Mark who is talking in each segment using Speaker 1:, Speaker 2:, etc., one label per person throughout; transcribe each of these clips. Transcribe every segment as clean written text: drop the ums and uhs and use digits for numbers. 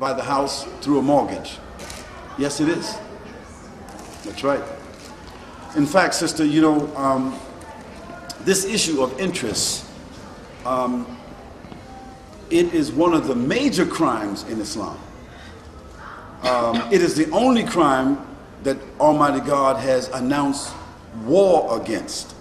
Speaker 1: buy the house through a mortgage. Yes, it is. That's right. In fact, sister, you know, this issue of interest, it is one of the major crimes in Islam. It is the only crime that Almighty God has announced war against.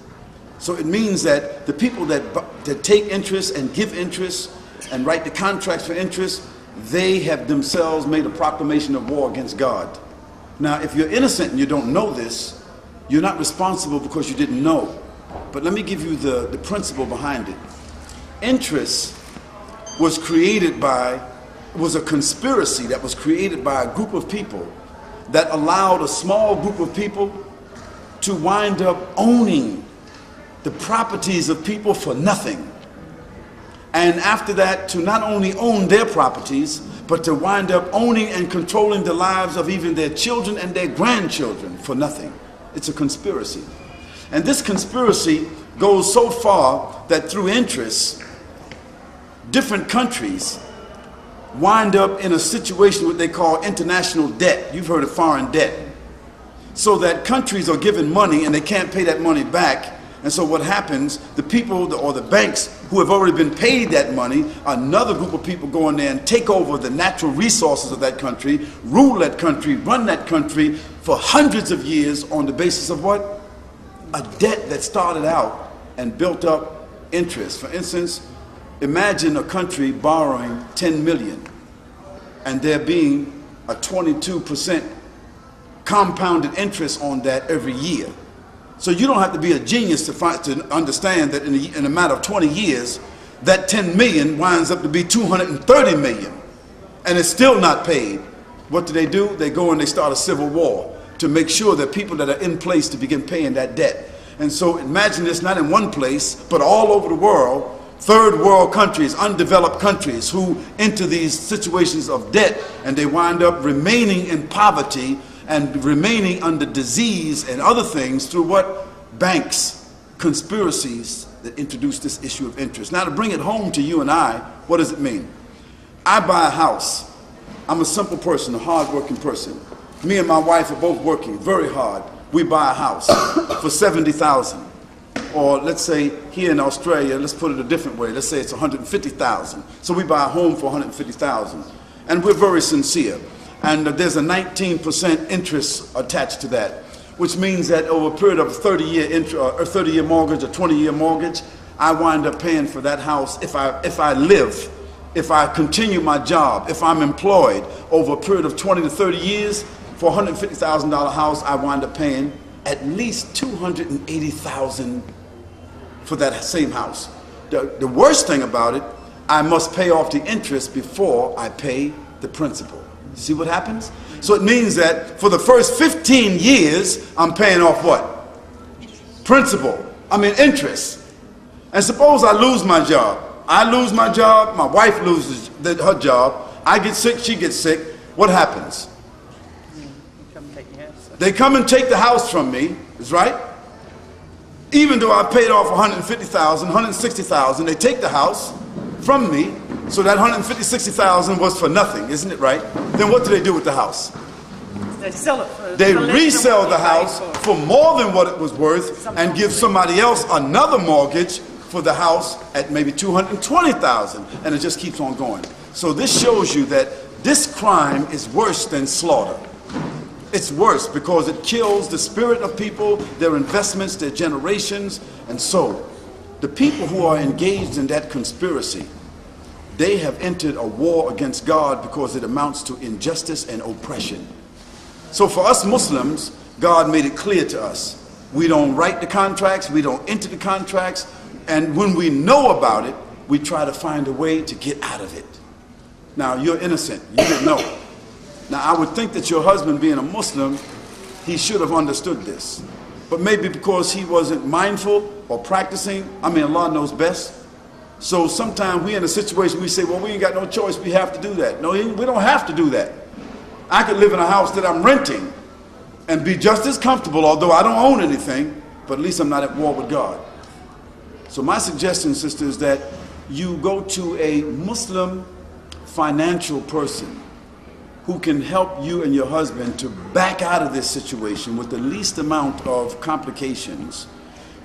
Speaker 1: So it means that the people that take interest and give interest and write the contracts for interest, they have themselves made a proclamation of war against God. Now, if you're innocent and you don't know this, you're not responsible because you didn't know. But let me give you the principle behind it. Interest was a conspiracy that was created by a group of people that allowed a small group of people to wind up owning the properties of people for nothing. And after that, to not only own their properties, but to wind up owning and controlling the lives of even their children and their grandchildren for nothing. It's a conspiracy. And this conspiracy goes so far that through interest, different countries wind up in a situation what they call international debt. You've heard of foreign debt. So that countries are given money and they can't pay that money back. And so what happens, the people or the banks who have already been paid that money, another group of people go in there and take over the natural resources of that country, rule that country, run that country for hundreds of years on the basis of what? A debt that started out and built up interest. For instance, imagine a country borrowing 10 million and there being a 22% compounded interest on that every year. So you don't have to be a genius to understand that in a matter of 20 years, that 10 million winds up to be 230 million. And it's still not paid. What do? They go and they start a civil war to make sure that people that are in place to begin paying that debt. And so imagine this not in one place, but all over the world, third world countries, undeveloped countries who enter these situations of debt and they wind up remaining in poverty and remaining under disease and other things through what? Banks, conspiracies that introduce this issue of interest. Now to bring it home to you and I, what does it mean? I buy a house. I'm a simple person, a hard-working person. Me and my wife are both working very hard. We buy a house for $70,000. Or let's say here in Australia, let's put it a different way. Let's say it's $150,000. So we buy a home for $150,000. And we're very sincere. And there's a 19% interest attached to that, which means that over a period of a 30-year mortgage, a 20-year mortgage, I wind up paying for that house if I live, if I continue my job, if I'm employed over a period of 20 to 30 years. For a $150,000 house, I wind up paying at least $280,000 for that same house. The worst thing about it, I must pay off the interest before I pay the principal. See what happens? So it means that for the first 15 years, I'm paying off what? Principal. Interest. And suppose I lose my job. I lose my job, my wife loses her job, I get sick, she gets sick. What happens? They come and take the house from me, is right? Even though I paid off $150,000, $160,000, they take the house from me. So that $150,000, $60,000 was for nothing, isn't it right? Then what do they do with the house?
Speaker 2: They sell it for.
Speaker 1: They resell the house for more than what it was worth and give somebody else another mortgage for the house at maybe $220,000, and it just keeps on going. So this shows you that this crime is worse than slaughter. It's worse because it kills the spirit of people, their investments, their generations, and so the people who are engaged in that conspiracy, they have entered a war against God because it amounts to injustice and oppression. So for us Muslims, God made it clear to us. We don't write the contracts, we don't enter the contracts, and when we know about it, we try to find a way to get out of it. Now, you're innocent. You didn't know. Now, I would think that your husband, being a Muslim, he should have understood this. But maybe because he wasn't mindful or practicing, Allah knows best. So sometimes we're in a situation we say, well, we ain't got no choice, we have to do that. No, we don't have to do that. I could live in a house that I'm renting and be just as comfortable, although I don't own anything, but at least I'm not at war with God. So my suggestion, sister, is that you go to a Muslim financial person who can help you and your husband to back out of this situation with the least amount of complications,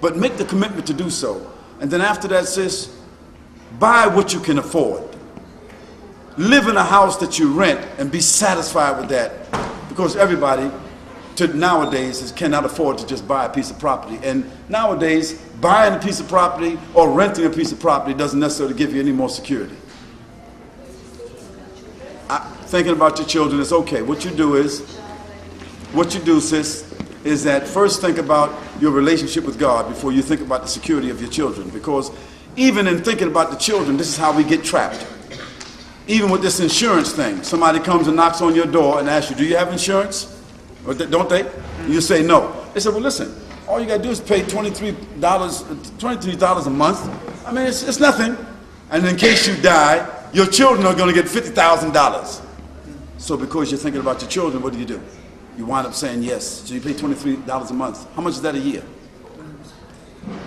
Speaker 1: but make the commitment to do so. And then after that, sis, buy what you can afford. Live in a house that you rent and be satisfied with that, because everybody nowadays cannot afford to just buy a piece of property. And nowadays, buying a piece of property or renting a piece of property doesn't necessarily give you any more security. Thinking about your children is okay. What you do, sis, is that first think about your relationship with God before you think about the security of your children. Because even in thinking about the children, this is how we get trapped. Even with this insurance thing, somebody comes and knocks on your door and asks you, do you have insurance? Or don't they? You say no. They say, well, listen, all you got to do is pay $23 a month. I mean, it's nothing. And in case you die, your children are going to get $50,000. So because you're thinking about your children, what do? You wind up saying yes. So you pay $23 a month. How much is that a year?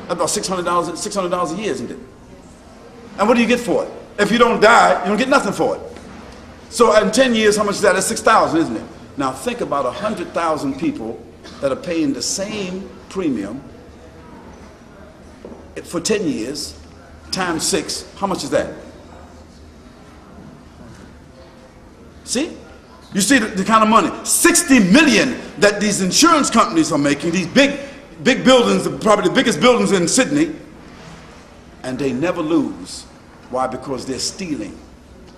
Speaker 1: About $600 a year, isn't it? And what do you get for it? If you don't die, you don't get nothing for it. So in 10 years, how much is that? That's $6,000, isn't it? Now think about 100,000 people that are paying the same premium for 10 years, times 6. How much is that? See? You see the kind of money. 60 million that these insurance companies are making, these big buildings, probably the biggest buildings in Sydney, and they never lose. Why? Because they're stealing,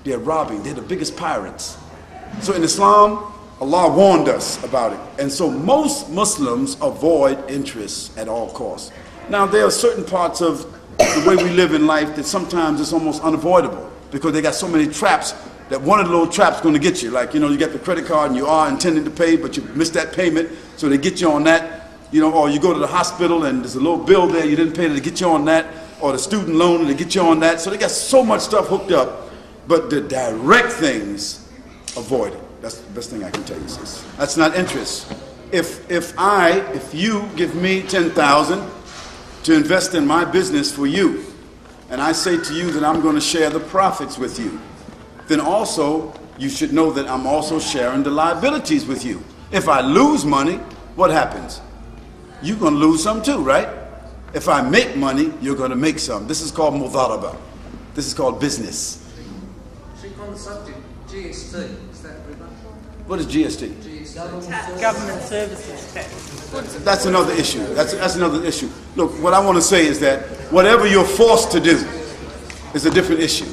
Speaker 1: they're robbing, they're the biggest pirates. So in Islam, Allah warned us about it. And so most Muslims avoid interest at all costs. Now there are certain parts of the way we live in life that sometimes it's almost unavoidable because they got so many traps that one of the little traps is going to get you. Like, you get the credit card and you are intending to pay, but you missed that payment, so they get you on that. Or you go to the hospital and there's a little bill there you didn't pay, they get you on that. Or the student loan and they get you on that. So they got so much stuff hooked up, but the direct things, avoid it. That's the best thing I can tell you, sis. That's not interest. If you give me $10,000 to invest in my business for you, and I say to you that I'm going to share the profits with you, then also you should know that I'm also sharing the liabilities with you. If I lose money, what happens? You're going to lose some too, right? If I make money, you're going to make some. This is called mudaraba. This is called business.
Speaker 3: Sheikh, on the subject, GST, is that riba?
Speaker 1: What is GST?
Speaker 2: Government services tax.
Speaker 1: That's another issue. That's another issue. Look, what I want to say is that whatever you're forced to do is a different issue.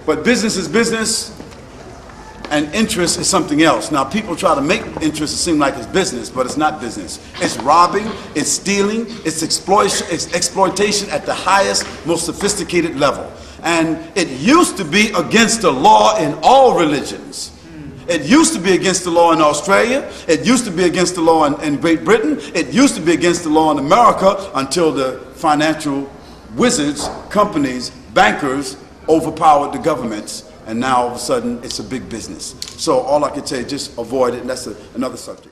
Speaker 1: But business is business, and interest is something else. Now, people try to make interest seem like it's business, but it's not business. It's robbing, it's stealing, it's exploitation at the highest, most sophisticated level. And it used to be against the law in all religions. It used to be against the law in Australia. It used to be against the law in Great Britain. It used to be against the law in America until the financial wizards, companies, bankers overpowered the governments. And now all of a sudden it's a big business. So all I can say is just avoid it, and that's another subject.